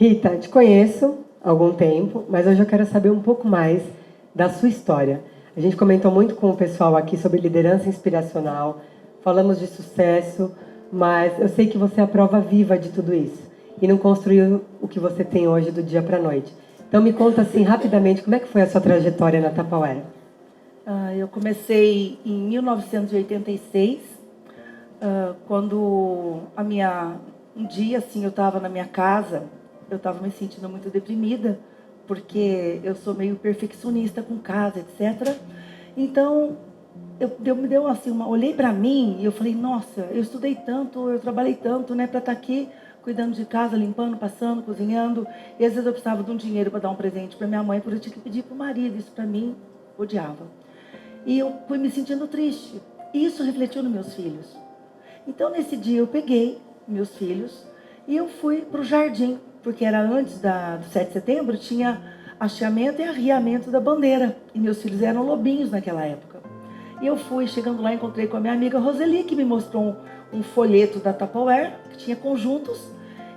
Rita, te conheço há algum tempo, mas hoje eu quero saber um pouco mais da sua história. A gente comentou muito com o pessoal aqui sobre liderança inspiracional, falamos de sucesso, mas eu sei que você é a prova viva de tudo isso e não construiu o que você tem hoje do dia para a noite. Então me conta assim rapidamente como é que foi a sua trajetória na Tupperware. Eu comecei em 1986, quando um dia assim, eu estava na minha casa, eu estava me sentindo muito deprimida, porque eu sou meio perfeccionista com casa, etc. Então, me deu assim, olhei para mim e eu falei, nossa, eu estudei tanto, eu trabalhei tanto, né, para estar aqui cuidando de casa, limpando, passando, cozinhando. E às vezes eu precisava de um dinheiro para dar um presente para minha mãe, porque eu tinha que pedir para o marido. Isso para mim, odiava. E eu fui me sentindo triste. E isso refletiu nos meus filhos. Então, nesse dia, eu peguei meus filhos e eu fui para o jardim, porque era antes do 7 de setembro, tinha hasteamento e arriamento da bandeira. E meus filhos eram lobinhos naquela época. E eu fui, chegando lá, encontrei com a minha amiga Roseli, que me mostrou um folheto da Tupperware, que tinha conjuntos.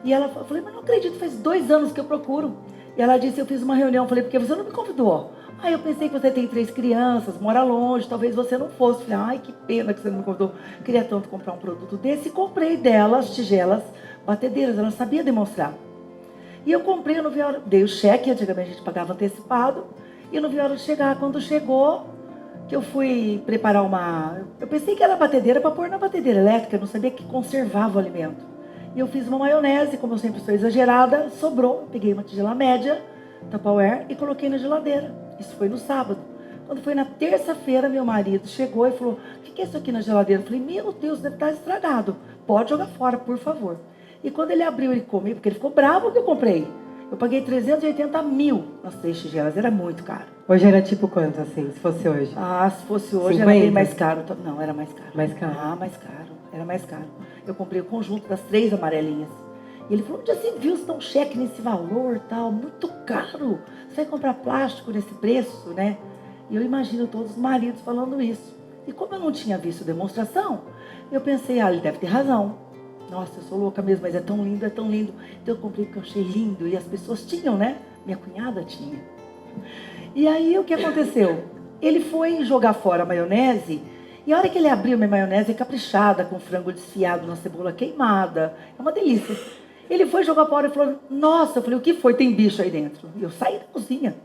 E eu falei, mas não acredito, faz 2 anos que eu procuro. E ela disse, eu fiz uma reunião. Eu falei, porque você não me convidou? Eu pensei que você tem 3 crianças, mora longe, talvez você não fosse. Falei, ai, que pena que você não me convidou. Queria tanto comprar um produto desse. E comprei dela as tigelas, batedeiras, ela sabia demonstrar. E eu comprei, eu não vi a hora, dei o cheque, antigamente a gente pagava antecipado. E eu não vi a hora de chegar. Quando chegou, que eu fui preparar eu pensei que era batedeira para pôr na batedeira elétrica, eu não sabia que conservava o alimento. E eu fiz uma maionese, como eu sempre sou exagerada, sobrou, peguei uma tigela média, Tupperware, e coloquei na geladeira. Isso foi no sábado. Quando foi na terça-feira, meu marido chegou e falou, o que é isso aqui na geladeira? Eu falei, meu Deus, deve estar estragado. Pode jogar fora, por favor. E quando ele abriu, ele comeu, porque ele ficou bravo que eu comprei. Eu paguei 380 mil nas 3 tigelas, era muito caro. Hoje era tipo quanto, assim, se fosse hoje? Se fosse hoje 50? era bem mais caro. Não, era mais caro. Mais caro? Mais caro. Era mais caro. Eu comprei o conjunto das 3 amarelinhas. E ele falou, onde você viu? Você dá um cheque nesse valor, tal, muito caro. Você vai comprar plástico nesse preço, né? E eu imagino todos os maridos falando isso. E como eu não tinha visto demonstração, eu pensei, ele deve ter razão. Nossa, eu sou louca mesmo, mas é tão lindo, é tão lindo. Então eu comprei porque eu achei lindo. E as pessoas tinham, né? Minha cunhada tinha. E aí o que aconteceu? Ele foi jogar fora a maionese. E a hora que ele abriu minha maionese, é caprichada, com frango desfiado na cebola queimada. É uma delícia. Ele foi jogar fora e falou, nossa, eu falei, o que foi? Tem bicho aí dentro. E eu saí da cozinha.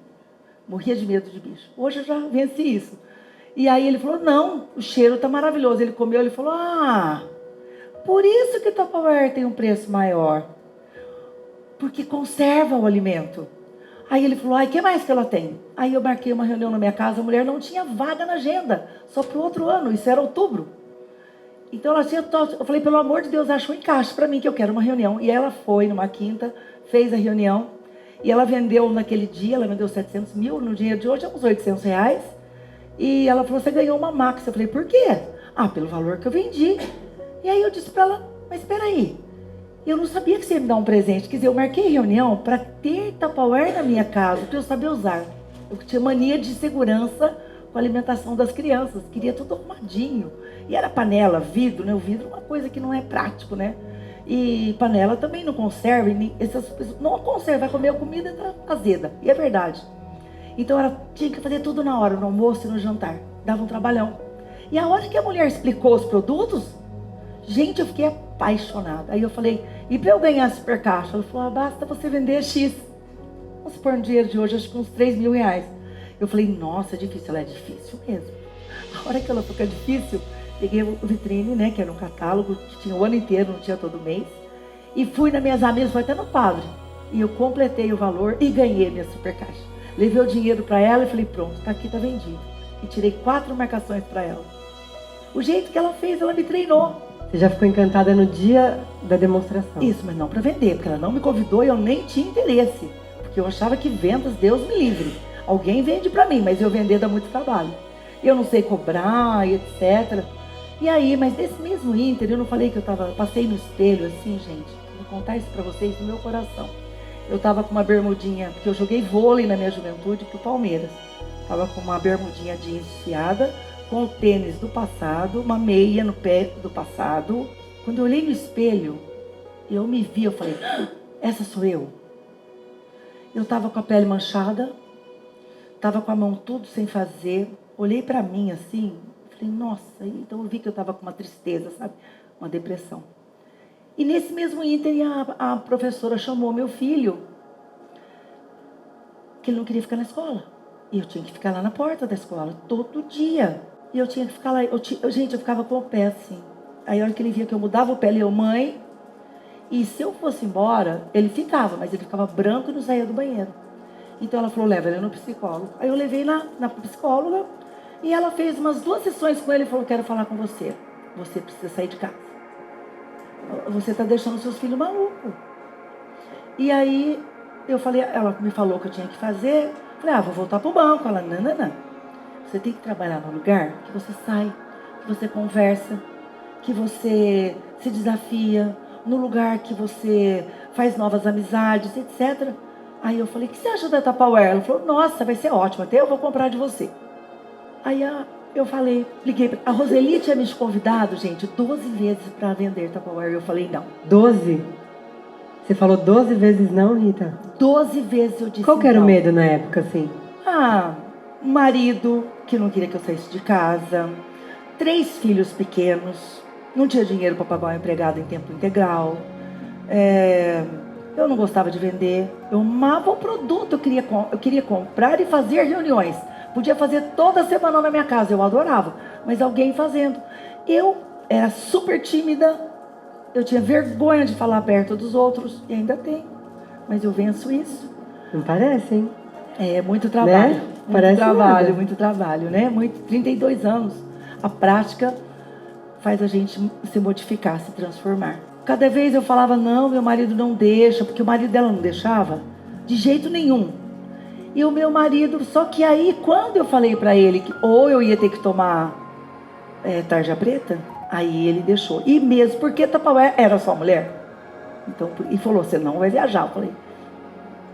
Morria de medo de bicho. Hoje eu já venci isso. E aí ele falou, não, o cheiro tá maravilhoso. Ele comeu, ele falou, por isso que Tupperware tem um preço maior. Porque conserva o alimento. Aí ele falou, o que mais que ela tem? Aí eu marquei uma reunião na minha casa, a mulher não tinha vaga na agenda, só para o outro ano, isso era outubro. Então ela tinha, eu falei, pelo amor de Deus, acha um encaixe para mim que eu quero uma reunião. E ela foi numa quinta, fez a reunião, e ela vendeu naquele dia, ela vendeu 700 mil, no dinheiro de hoje é uns 800 reais. E ela falou, você ganhou uma Max. Eu falei, por quê? Pelo valor que eu vendi. E aí eu disse para ela, mas espera aí, eu não sabia que você ia me dar um presente. Quer dizer, eu marquei reunião para ter Tupperware na minha casa, para eu saber usar. Eu tinha mania de segurança com a alimentação das crianças. Queria tudo arrumadinho. E era panela, vidro, né? O vidro é uma coisa que não é prático, né? E panela também não conserva. Essas pessoas não conserva, vai comer a comida azeda. E é verdade. Então ela tinha que fazer tudo na hora, no almoço e no jantar. Dava um trabalhão. E a hora que a mulher explicou os produtos, gente, eu fiquei apaixonada. Aí eu falei, e para eu ganhar super caixa? Ela falou, basta você vender X. Vamos supor no dinheiro de hoje, acho que uns 3 mil reais. Eu falei, nossa, é difícil. Ela é difícil mesmo. A hora que ela falou que é difícil, peguei o vitrine, né, que era um catálogo, que tinha o ano inteiro, não tinha todo mês. E fui nas minhas amigas, foi até no padre. E eu completei o valor e ganhei minha super caixa. Levei o dinheiro para ela e falei, pronto, tá aqui, tá vendido. E tirei 4 marcações para ela. O jeito que ela fez, ela me treinou. Você já ficou encantada no dia da demonstração? Isso, mas não para vender, porque ela não me convidou e eu nem tinha interesse. Porque eu achava que vendas, Deus me livre. Alguém vende para mim, mas eu vender dá muito trabalho. Eu não sei cobrar e etc. E aí, mas nesse mesmo ínter, eu não falei que eu passei no espelho assim, gente. Vou contar isso para vocês do meu coração. Eu tava com uma bermudinha, porque eu joguei vôlei na minha juventude pro Palmeiras. Tava com uma bermudinha jeans desfiada, com o tênis do passado, uma meia no pé do passado. Quando eu olhei no espelho, eu me vi, eu falei, essa sou eu. Eu estava com a pele manchada, estava com a mão tudo sem fazer. Olhei para mim assim, falei, nossa, então eu vi que eu estava com uma tristeza, sabe? Uma depressão. E nesse mesmo ínterim, a professora chamou meu filho, que ele não queria ficar na escola. E eu tinha que ficar lá na porta da escola, todo dia. E eu tinha que ficar lá. Gente, eu ficava com o pé assim. Aí a hora que ele via que eu mudava o pé, ele, mãe. E se eu fosse embora, ele ficava, mas ele ficava branco e não saía do banheiro. Então ela falou, leva ele no psicólogo. Aí eu levei na psicóloga e ela fez umas 2 sessões com ele e falou, quero falar com você. Você precisa sair de casa. Você está deixando seus filhos malucos. E aí eu falei, ela me falou o que eu tinha que fazer. Falei, vou voltar pro banco. Ela, não. Você tem que trabalhar num lugar que você sai, que você conversa, que você se desafia, no lugar que você faz novas amizades, etc. Aí eu falei, o que você acha da Tupperware? Ela falou, nossa, vai ser ótimo, até eu vou comprar de você. Aí eu falei, liguei, a Roseli tinha me convidado, gente, 12 vezes para vender Tupperware. Eu falei, não. 12? Você falou 12 vezes não, Rita? 12 vezes eu disse Qual que era não. o medo na época, assim? Um marido que não queria que eu saísse de casa, 3 filhos pequenos, não tinha dinheiro para pagar um empregado em tempo integral, eu não gostava de vender, eu amava o produto, eu queria comprar e fazer reuniões, podia fazer toda semana na minha casa, eu adorava, mas alguém fazendo. Eu era super tímida, eu tinha vergonha de falar perto dos outros, e ainda tenho, mas eu venço isso. Não parece, hein? É muito trabalho, Né? Parece nada. muito trabalho, né? 32 anos. A prática faz a gente se modificar, se transformar. Cada vez eu falava, não, meu marido não deixa, porque o marido dela não deixava, de jeito nenhum. E o meu marido, só que aí, quando eu falei para ele que ou eu ia ter que tomar tarja preta, aí ele deixou. E mesmo porque Tupperware era só mulher. Então, e falou, você não vai viajar. Eu falei,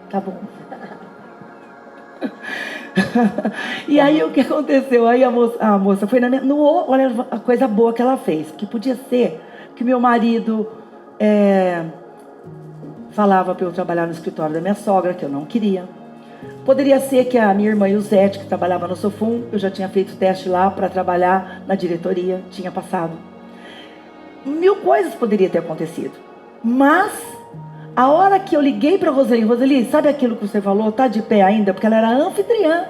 tá bom. E aí o que aconteceu? Aí a moça foi olha a coisa boa que ela fez, que podia ser que meu marido falava para eu trabalhar no escritório da minha sogra, que eu não queria. Poderia ser que a minha irmã Yusete, que trabalhava no Sofum, eu já tinha feito teste lá para trabalhar na diretoria, tinha passado. 1000 coisas poderiam ter acontecido, mas a hora que eu liguei para Roseli, sabe aquilo que você falou? Tá de pé ainda? Porque ela era anfitriã.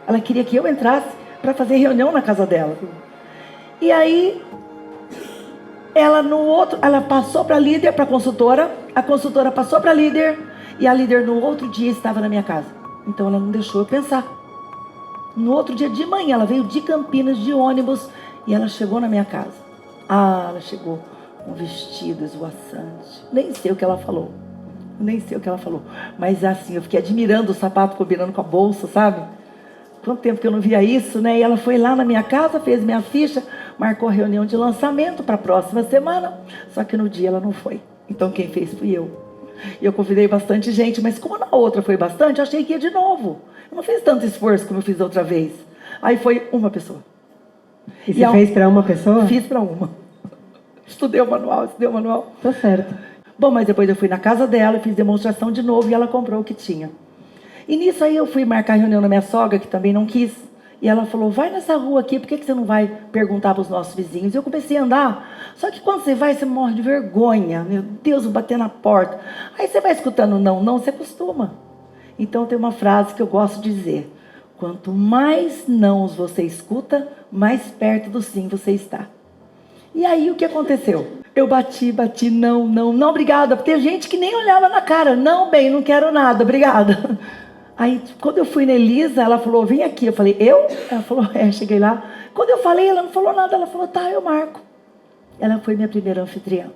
Ela queria que eu entrasse para fazer reunião na casa dela. E aí, ela passou para a líder, para a consultora passou para a líder, e a líder no outro dia estava na minha casa. Então ela não deixou eu pensar. No outro dia de manhã, ela veio de Campinas de ônibus e ela chegou na minha casa. Ela chegou com um vestido esvoaçante. Nem sei o que ela falou. Mas assim, eu fiquei admirando o sapato combinando com a bolsa, sabe? Quanto tempo que eu não via isso, né? E ela foi lá na minha casa, fez minha ficha, marcou a reunião de lançamento para a próxima semana. Só que no dia ela não foi. Então quem fez fui eu. E eu convidei bastante gente, mas como na outra foi bastante, eu achei que ia de novo. Eu não fiz tanto esforço como eu fiz outra vez. Aí foi uma pessoa. E você fez para uma pessoa? Fiz para uma. Estudei o manual. Tô certo. Bom, mas depois eu fui na casa dela, fiz demonstração de novo e ela comprou o que tinha. E nisso aí eu fui marcar reunião na minha sogra, que também não quis. E ela falou, vai nessa rua aqui, por que você não vai perguntar para os nossos vizinhos? E eu comecei a andar, só que quando você vai, você morre de vergonha. Meu Deus, vou bater na porta. Aí você vai escutando não, você acostuma. Então tem uma frase que eu gosto de dizer, quanto mais nãos você escuta, mais perto do sim você está. E aí o que aconteceu? Eu bati, não, obrigada. Tem gente que nem olhava na cara, não, bem, não quero nada, obrigada. Aí, quando eu fui na Elisa, ela falou, vem aqui. Eu falei, eu? Ela falou, cheguei lá. Quando eu falei, ela não falou nada. Ela falou, tá, eu marco. Ela foi minha primeira anfitriã.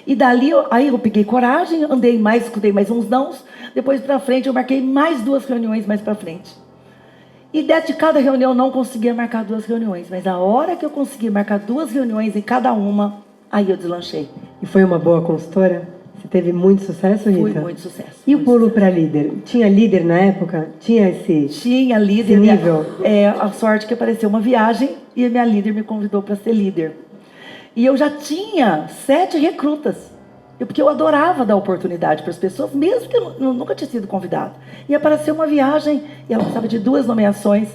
E dali, aí eu peguei coragem, andei mais, escutei mais uns nãos. Depois, pra frente, eu marquei mais 2 reuniões mais pra frente. E dentro de cada reunião, eu não conseguia marcar 2 reuniões. Mas a hora que eu consegui marcar 2 reuniões em cada uma, aí eu deslanchei. E foi uma boa consultora? Você teve muito sucesso, Rita? Foi muito sucesso. E o pulo para líder? Tinha líder na época? Tinha esse líder. Esse nível? A sorte que apareceu uma viagem e a minha líder me convidou para ser líder. E eu já tinha 7 recrutas. Porque eu adorava dar oportunidade para as pessoas, mesmo que eu nunca tinha sido convidada. E apareceu uma viagem, e ela precisava de 2 nomeações.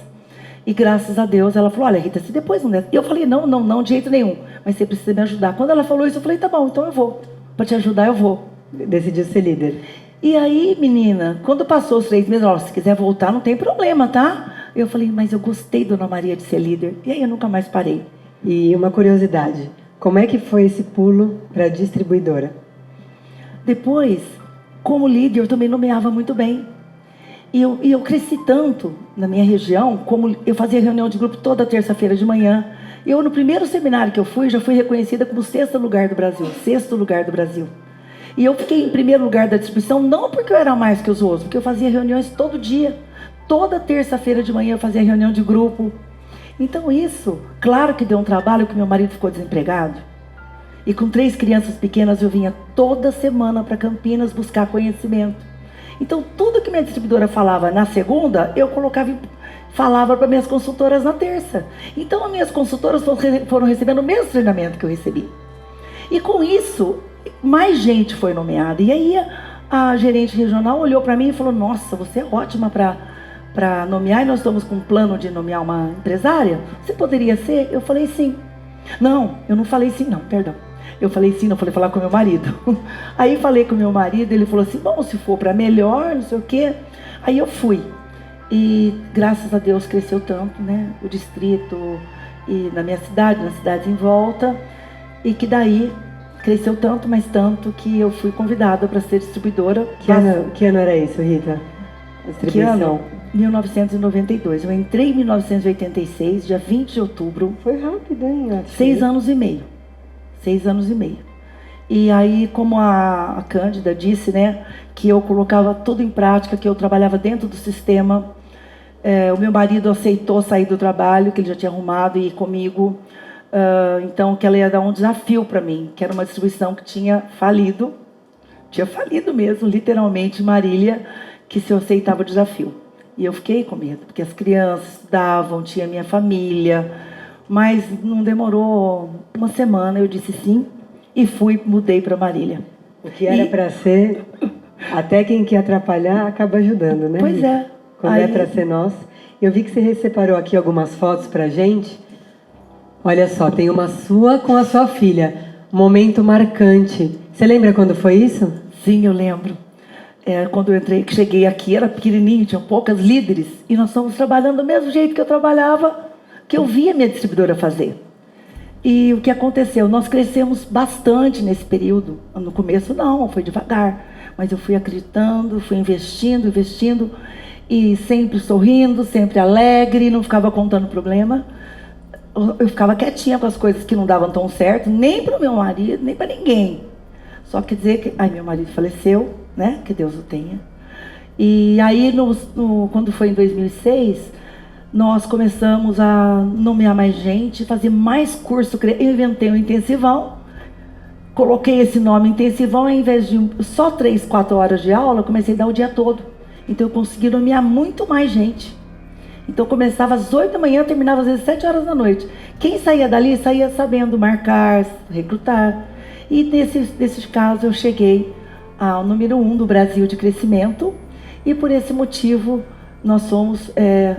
E graças a Deus, ela falou, olha, Rita, se depois não der... Eu falei, não, de jeito nenhum. Mas você precisa me ajudar. Quando ela falou isso, eu falei, tá bom, então eu vou. Para te ajudar, eu vou. Decidiu ser líder. E aí, menina, quando passou os 3 meses, ela falou, se quiser voltar, não tem problema, tá? Eu falei, mas eu gostei, Dona Maria, de ser líder. E aí eu nunca mais parei. E uma curiosidade, como é que foi esse pulo para a distribuidora? Depois, como líder, eu também nomeava muito bem. E eu cresci tanto na minha região, como eu fazia reunião de grupo toda terça-feira de manhã. Eu, no primeiro seminário que eu fui, já fui reconhecida como 6º lugar do Brasil. 6º lugar do Brasil. E eu fiquei em primeiro lugar da distribuição, não porque eu era mais que os outros, porque eu fazia reuniões todo dia. Toda terça-feira de manhã eu fazia reunião de grupo. Então isso, claro que deu um trabalho, que meu marido ficou desempregado. E com 3 crianças pequenas, eu vinha toda semana para Campinas buscar conhecimento. Então, tudo que minha distribuidora falava na segunda, eu falava para minhas consultoras na terça. Então, as minhas consultoras foram recebendo o mesmo treinamento que eu recebi. E com isso, mais gente foi nomeada. E aí, a gerente regional olhou para mim e falou, nossa, você é ótima para nomear, e nós estamos com um plano de nomear uma empresária. Você poderia ser? Eu falei sim. Não, eu não falei sim, não, perdão. Eu falei sim, não, falei falar com meu marido. Aí falei com meu marido, ele falou assim, bom, se for para melhor, não sei o quê. Aí eu fui. E graças a Deus cresceu tanto, né? O distrito e na minha cidade, nas cidades em volta. E que daí cresceu tanto, mas tanto, que eu fui convidada para ser distribuidora. Que ano era isso, Rita? A distribuição? Que ano? 1992. Eu entrei em 1986, dia 20 de outubro. Foi rápido, hein? 6 anos e meio. 6 anos e meio. E aí, como a Cândida disse, né, que eu colocava tudo em prática, que eu trabalhava dentro do sistema. O meu marido aceitou sair do trabalho, que ele já tinha arrumado, e ir comigo. Então, que ela ia dar um desafio para mim, que era uma distribuição que tinha falido mesmo, literalmente, Marília, que se eu aceitava o desafio. E eu fiquei com medo, porque as crianças estudavam, tinha minha família, mas não demorou uma semana, eu disse sim, e mudei para Marília. O que era para ser, até quem quer atrapalhar acaba ajudando, né? Pois é. Quando é para ser nós. Eu vi que você separou aqui algumas fotos pra gente. Olha só, tem uma sua com a sua filha. Momento marcante. Você lembra quando foi isso? Sim, eu lembro. Quando eu cheguei aqui, era pequenininho, tinha poucas líderes. E nós estamos trabalhando do mesmo jeito que eu trabalhava, que eu via minha distribuidora fazer. E o que aconteceu? Nós crescemos bastante nesse período. No começo não, foi devagar. Mas eu fui acreditando, fui investindo. E sempre sorrindo, sempre alegre, não ficava contando problema. Eu ficava quietinha com as coisas que não davam tão certo, nem para o meu marido, nem para ninguém. Só quer dizer que... meu marido faleceu, né? Que Deus o tenha. E aí, quando foi em 2006, nós começamos a nomear mais gente, fazer mais curso. Eu inventei um intensivão, coloquei esse nome intensivão, ao invés de só 3, 4 horas de aula, eu comecei a dar o dia todo. Então eu consegui nomear muito mais gente. Então começava às 8 da manhã, terminava às vezes 7 horas da noite. Quem saía dali, saía sabendo marcar, recrutar. E nesses casos eu cheguei ao número 1 do Brasil de crescimento. E por esse motivo nós somos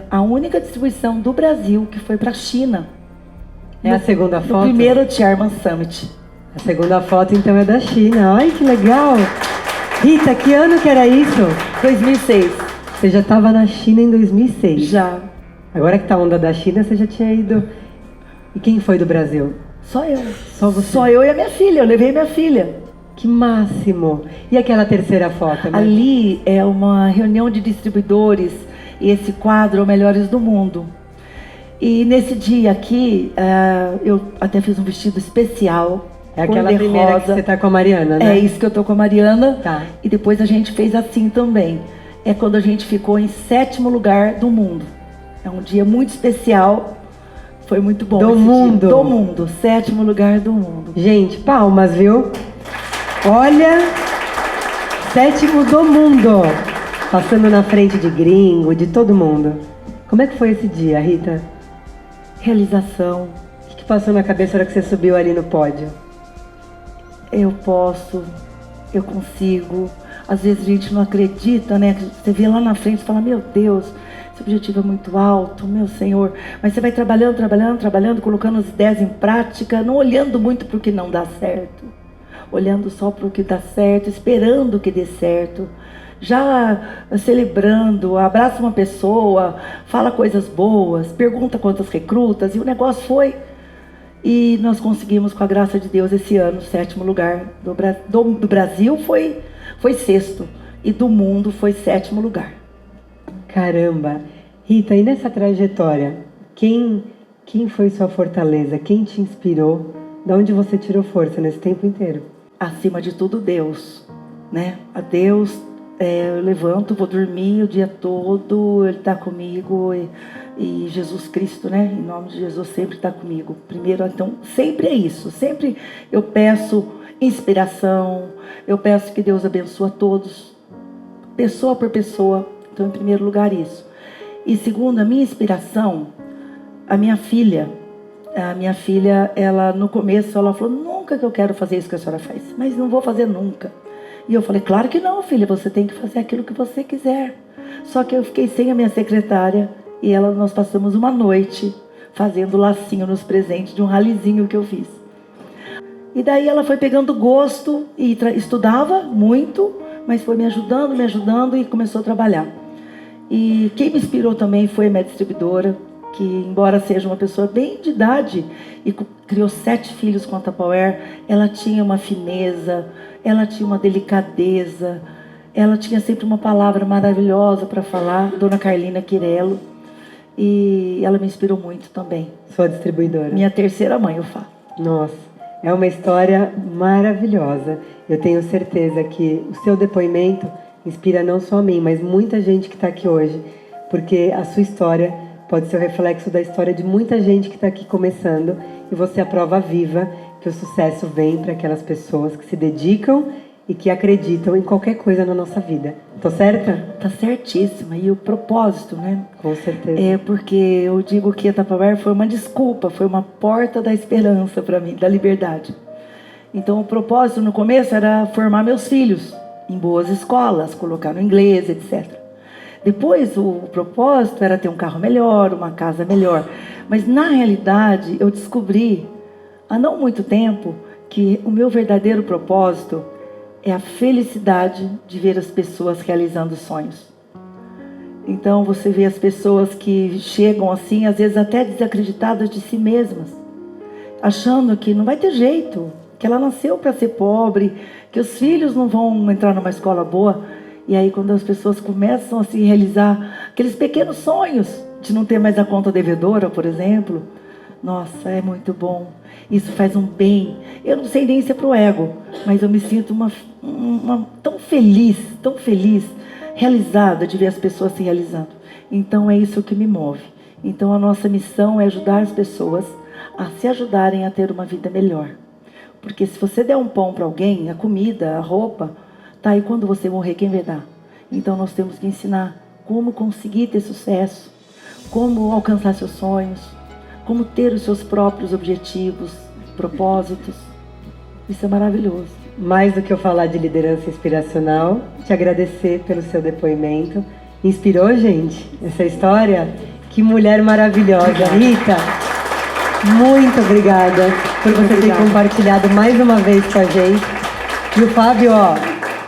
a única distribuição do Brasil que foi para a China. A segunda foto? No primeiro Chairman Summit. A segunda foto então é da China. Ai, que legal! Rita, que ano que era isso? 2006. Você já estava na China em 2006? Já. Agora que tá a onda da China, você já tinha ido... E quem foi do Brasil? Só eu. Só você? Só eu e a minha filha. Eu levei minha filha. Que máximo! E aquela terceira foto? Né? Ali é uma reunião de distribuidores. E esse quadro é o Melhores do Mundo. E nesse dia aqui, eu até fiz um vestido especial. É aquela primeira que você tá com a Mariana, né? É isso que eu tô com a Mariana. Tá. E depois a gente fez assim também. É quando a gente ficou em 7º lugar do mundo. É um dia muito especial. Foi muito bom. Do mundo? Dia. Do mundo. 7º lugar do mundo. Gente, palmas, viu? Olha, 7º do mundo. Passando na frente de gringo, de todo mundo. Como é que foi esse dia, Rita? Realização. O que passou na cabeça na hora que você subiu ali no pódio? Eu posso eu consigo. Às vezes a gente não acredita, né? Você vê lá na frente e fala, meu Deus, esse objetivo é muito alto, meu Senhor. Mas você vai trabalhando, colocando as ideias em prática, não olhando muito para o que não dá certo. Olhando só para o que dá certo, esperando que dê certo. Já celebrando, abraça uma pessoa, fala coisas boas, pergunta quantas recrutas, e o negócio foi. E nós conseguimos, com a graça de Deus, esse ano, o 7º lugar do Brasil foi 6º, e do mundo foi 7º lugar. Caramba! Rita, e nessa trajetória, quem foi sua fortaleza? Quem te inspirou? De onde você tirou força nesse tempo inteiro? Acima de tudo, Deus, né? A Deus, eu levanto, vou dormir o dia todo, Ele está comigo, e Jesus Cristo, né? Em nome de Jesus, sempre está comigo. Primeiro, então, sempre é isso. Sempre eu peço inspiração, eu peço que Deus abençoe a todos, pessoa por pessoa. Então, em primeiro lugar, isso. E segundo, a minha inspiração, a minha filha, ela no começo, ela falou, nunca que eu quero fazer isso que a senhora faz, mas não vou fazer nunca. E eu falei, claro que não, filha, você tem que fazer aquilo que você quiser. Só que eu fiquei sem a minha secretária, e nós passamos uma noite fazendo lacinho nos presentes de um ralizinho que eu fiz. E daí ela foi pegando gosto, e estudava muito, mas foi me ajudando e começou a trabalhar. E quem me inspirou também foi a minha distribuidora, que embora seja uma pessoa bem de idade, e criou 7 filhos com a Tupperware, ela tinha uma fineza, ela tinha uma delicadeza, ela tinha sempre uma palavra maravilhosa para falar, Dona Carlina Quirello, e ela me inspirou muito também. Sua distribuidora? Minha terceira mãe, eu falo. Nossa, é uma história maravilhosa. Eu tenho certeza que o seu depoimento inspira não só a mim, mas muita gente que está aqui hoje, porque a sua história pode ser o reflexo da história de muita gente que está aqui começando, e você é a prova viva que o sucesso vem para aquelas pessoas que se dedicam e que acreditam em qualquer coisa na nossa vida. Tô certa? Tá certíssima. E o propósito, né? Com certeza. É porque eu digo que a Tupperware foi uma desculpa, foi uma porta da esperança para mim, da liberdade. Então o propósito no começo era formar meus filhos em boas escolas, colocar no inglês, etc. Depois o propósito era ter um carro melhor, uma casa melhor. Mas na realidade eu descobri, há não muito tempo, que o meu verdadeiro propósito é a felicidade de ver as pessoas realizando sonhos. Então você vê as pessoas que chegam assim, às vezes até desacreditadas de si mesmas, achando que não vai ter jeito, que ela nasceu para ser pobre, que os filhos não vão entrar numa escola boa. E aí quando as pessoas começam a se realizar aqueles pequenos sonhos de não ter mais a conta devedora, por exemplo, nossa, é muito bom. Isso faz um bem. Eu não sei nem se é pro ego, mas eu me sinto tão feliz, realizada de ver as pessoas se realizando. Então é isso que me move. Então a nossa missão é ajudar as pessoas a se ajudarem a ter uma vida melhor. Porque se você der um pão para alguém, a comida, a roupa, tá, e quando você morrer, quem vai dar? Então nós temos que ensinar como conseguir ter sucesso, como alcançar seus sonhos, como ter os seus próprios objetivos, propósitos. Isso é maravilhoso. Mais do que eu falar de liderança inspiracional, te agradecer pelo seu depoimento. Inspirou, gente, essa história? Que mulher maravilhosa. Rita, muito obrigada por você ter compartilhado mais uma vez com a gente. E o Fábio, ó,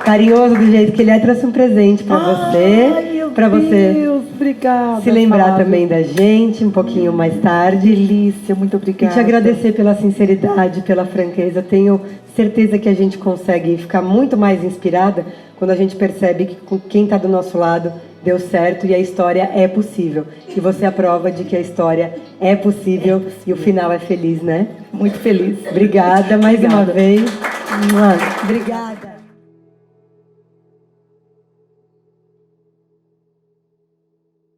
carinhoso do jeito que ele é, trouxe um presente para você. Para você obrigada, se lembrar Fábio. Também da gente um pouquinho mais tarde. Delícia, muito obrigada. E te agradecer pela sinceridade, pela franqueza. Eu tenho certeza que a gente consegue ficar muito mais inspirada quando a gente percebe que com quem está do nosso lado deu certo e a história é possível. E você é a prova de que a história é possível e o final é feliz, né? Muito feliz. Obrigada mais uma vez. Obrigada.